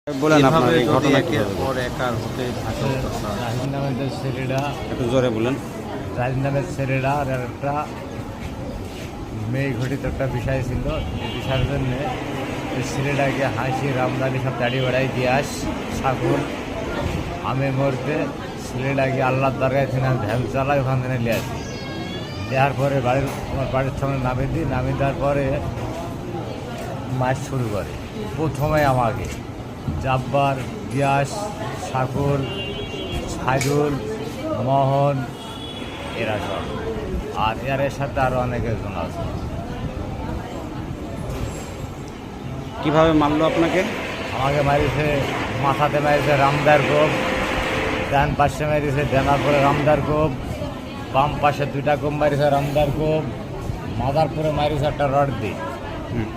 বলেন আপনার এভাবে এই যদি ঘটনা একের কিভাবে পর এক আর হতে থাকে রাহিন নামের যে ছেলেটা, একটু জোরে বলেন। রাহিন নামের ছেলেটা আর একটা মেয়ে ঘটিত একটা বিষয় ছিল। এই বিষয়ের জন্যে এই ছেলেটাকে হাসি রামদানি সব দাড়ি বাড়াই দিয়াস ছাগল আমি মরতে ছেলেটাকে আল্লাহর দরগায় থেকে ধ্যান চালাই ওখান থেকে নিয়ে আসি। দেওয়ার পরে আমার বাড়ির সামনে নামে দিই, নামে দেওয়ার পরে মাছ শুরু করে। প্রথমে আমাকে জাব্বার, দিয়াস, সাকুল, সাইদুল, মোহন এরা সব, আর এর সাথে আরও অনেকজন আছে। কিভাবে মারলো আপনাকে? আমাকে মারিছে, মাথাতে মারিছে রামদার কোপ, ডান পাশে মারিছে ডানার পরে রামদার কোপ, বাম পাশে দুইটা কোপ মারিছে রামদার কোপ, মাথার পরে মারিছে একটা রড দিয়ে। হুম।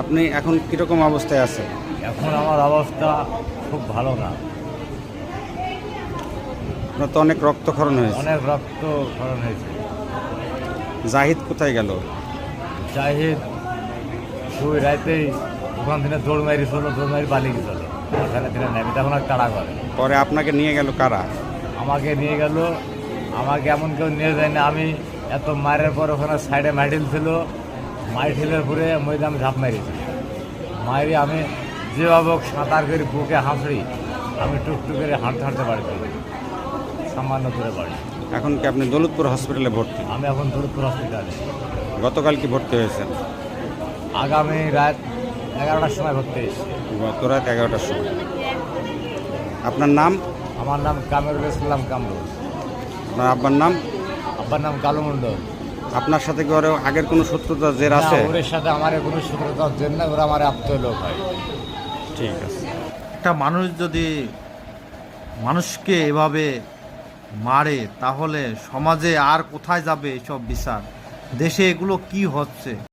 আপনি এখন কীরকম অবস্থায় আছে? এখন আমার অবস্থা খুব ভালো না, আপনার তো অনেক রক্তক্ষরণ হয়েছে। অনেক রক্ত ক্ষরণ হয়েছে। জাহিদ কোথায় গেল? জাহিদ ওই রাতেই ওখান থেকে দৌড় মারি পালিয়ে গেছিল। ওখানে থেকে নেমে তখন আর তাড়া করে। পরে আপনাকে নিয়ে গেল কারা? আমাকে নিয়ে গেল, আমাকে এমন কেউ নিয়ে যায় না। আমি এত মারের পর ওখানে সাইডে মাইটিল ছিল, মাইটিলের পরে ময়দানে ঝাঁপ মারিছি। মারি আমি যেভাবে হোক সাঁতার করে বুকে হাঁফড়ি আমি টুকটুক করে হাঁটতে পারি, সামান্য দূরে বাড়ি। এখন কি আপনি দৌলতপুর হসপিটালে ভর্তি? আমি এখন দৌলতপুর হসপিটালে। গতকাল কি ভর্তি হয়েছেন? আগামী রাত 11টার সময় ভর্তি এসেছি। গত রাত 11টার সময়। আপনার নাম? আমার নাম কামরুল ইসলাম কামরুল। আপনার আব্বার নাম? আব্বার নাম কালু মণ্ডল। আপনার সাথে কি ওর আগের কোনো শত্রুতা জের আছে? না, ওদের সাথে আমার কোনো শত্রুতার জন্য ওরা আমার আপ্ত লোক হয়। ঠিক আছে। একটা মানুষ যদি মানুষকে এভাবে মারে তাহলে সমাজে আর কোথায় যাবে এসব বিচার? দেশে এগুলো কি হচ্ছে?